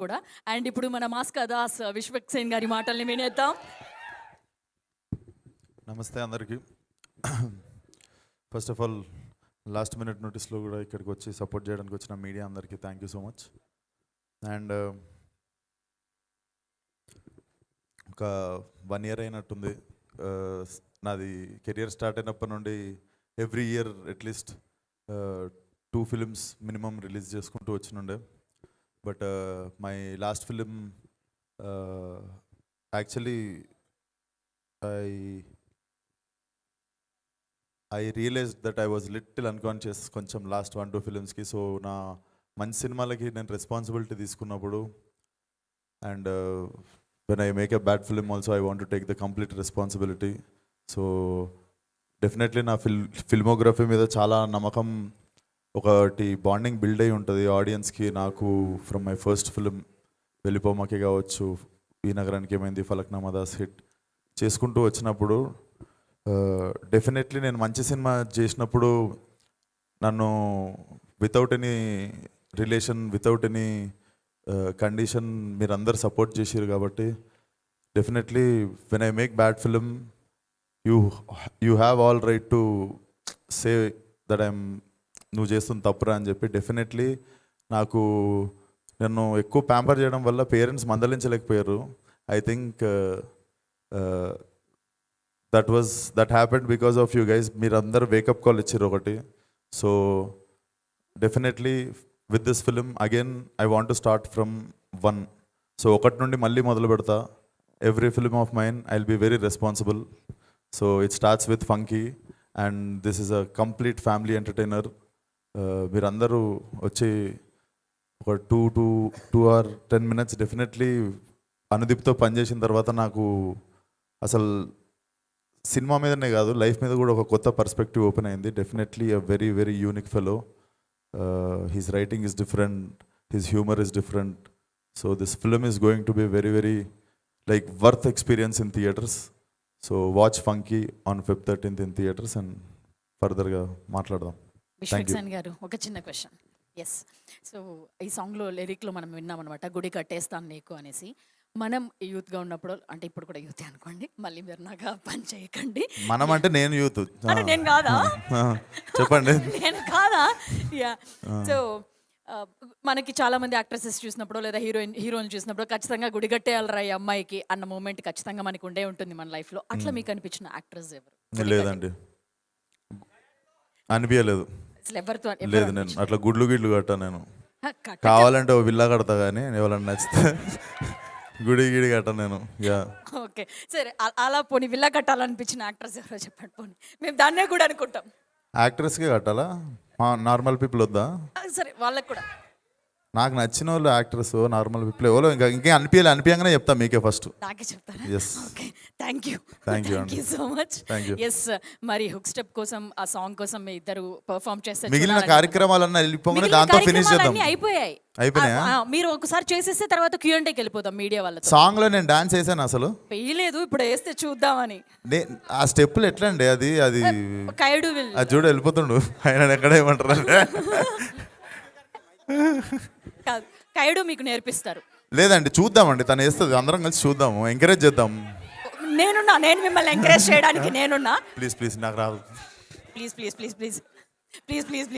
కూడా. అండ్ ఇప్పుడు మన మాస్కా దాస్ విశ్వక్సేన్ గారి మాటల్ని వినేద్దాం. నమస్తే అందరికీ. First of all last minute నోటీస్లో కూడా ఇక్కడికి వచ్చి సపోర్ట్ చేయడానికి వచ్చిన మీడియా అందరికీ thank you so much. And ఒక 1 year అయినట్టుంది నాది కెరియర్ స్టార్ట్ అయినప్పటి నుండి every year at least 2 films minimum release చేసుకుంటూ వచ్చినుండే. But my last film actually I realized that I was little unconscious కొంచెం లాస్ట్ 1-2 filmsకి. సో నా మంచి సినిమాలకి నేను రెస్పాన్సిబిలిటీ తీసుకున్నప్పుడు and when I make a bad film also I want to take the complete responsibility. So definitely నా filmography మీద చాలా నమ్మకం, ఒకటి బాండింగ్ బిల్డ్ అయి ఉంటుంది ఆడియన్స్కి. నాకు ఫ్రమ్ మై ఫస్ట్ ఫిలిం వెళ్ళిపోమాకే కావచ్చు, ఈ నగరానికి ఏమైంది, ఫలక్నామా దాస్ హిట్ చేసుకుంటూ వచ్చినప్పుడు డెఫినెట్లీ నేను మంచి సినిమా చేసినప్పుడు నన్ను without any relation, without any condition మీరందరూ సపోర్ట్ చేసారు. కాబట్టి definitely when I make bad film you have all right to say that I'm నువ్వు చేస్తున్న తప్పురా అని చెప్పి. డెఫినెట్లీ నాకు నన్ను ఎక్కువ ప్యాంపర్ చేయడం వల్ల పేరెంట్స్ మందలించలేకపోయారు. I think that happened because of you guys. మీరందరూ వేకప్ కాల్ ఇచ్చారు ఒకటి. So definitely with this film again I want to start from 1. So 1 నుండి మళ్ళీ మొదలు పెడతా. Every film of mine I will be very responsible. So it starts with funky and this is a complete family entertainer. మీరందరూ వచ్చి ఒక 2 or 10 minutes definitely అనుదీప్తో పనిచేసిన తర్వాత నాకు అసలు సినిమా మీదనే కాదు లైఫ్ మీద కూడా ఒక కొత్త పర్స్పెక్టివ్ ఓపెన్ అయింది. Definitely a very very unique fellow. His writing is different, his humour is different. So this film is going to be very very like worth experience in theatres. So watch funky on Feb 13th in theatres and ఫర్దర్గా మాట్లాడదాం. విశ్వక్సేన్ గారు ఒక చిన్న question. Yes, so ఈ సాంగ్లో లిరిక్లో మనం విన్నామన్నమాట, గుడి కట్టేస్తాను నీకు అనేసి. మనం యూత్గా ఉన్నప్పుడు, అంటే ఇప్పుడు కూడా యూత్ అనుకోండి, మళ్ళీ మీరు నాకు పని చేయకండి. మనం అంటే నేను యూత్, నేను కాదా? చెప్పండి. నేను కాదా? యా. సో మనకి చాలా మంది యాక్ట్రెసెస్ చూసినప్పుడు లేదా హీరోయిన్ చూసినప్పుడు ఖచ్చితంగా గుడి కట్టేయాలరా ఈ అమ్మాయికి అన్న మూమెంట్ ఖచ్చితంగా మనకు ఉండే ఉంటుంది మన లైఫ్లో. అట్లా మీకు అనిపించిన యాక్ట్రెస్ ఎవరు? లేదండి, అనిపించలేదు. లేదు, నేను అట్లా గుడ్లు కట్టా. నేను కావాలంటే ఓ విల్లా కడతా, కానీ ఎవరైనా నచ్చితే గుడి కట్ట నేను. ఓకే, సరే. అలా పోనీ విల్లా కట్టాలనిపించిన యాక్ట్రెస్ ఎవరో చెప్పండి. పోనీ మేము దాన్నే కూడా అనుకుంటాం. యాక్ట్రెస్కే కట్టాలా, నార్మల్ పీపుల్ వద్దా? సరే, వాళ్ళకి కూడా. నాకు నచ్చిన వాళ్ళు యాక్టర్స్ నార్మల్ పీపుల్ ఎవరో ఇంకా అనిపించగానే చెప్తా మీకే ఫస్ట్. నాకే చెప్తారా? Yes. Okay, thank you so much. Yes, మరి హుక్ స్టెప్ కోసం, ఆ సాంగ్ కోసం మీ ఇద్దరు పర్ఫామ్ చేస్తారు. మిగిలిన కార్యక్రమాలన్నీ వెళ్ళిపోగానే దాంతో ఫినిష్ చేద్దాం. అయిపోయాయి. మీరు ఒకసారి చేసేస్తే తర్వాత Q&Aకి వెళ్ళిపోతాం మీడియా వాళ్ళతో. సాంగ్ లో నేను డాన్స్ చేశాను, అసలు వేయలేదు, ఇప్పుడు వేస్తే చూద్దామని. ఆ స్టెప్పులు ఎట్లా అండి? అది కైడు అది చూడు వెళ్ళిపోతుండు ఆయన ఎక్కడ ఏమంటారు. కాదు, కైడు మీకు నేర్పిస్తారు. లేదండి, చూద్దామండి, తను వేస్తుంది, అందరం కలిసి చూద్దాము, ఎంకరేజ్ చేద్దాం. నేను మిమ్మల్ని ఎంకరేజ్ చేయడానికి నేనున్నా. ప్లీజ్ నాకు రాదు. ప్లీజ్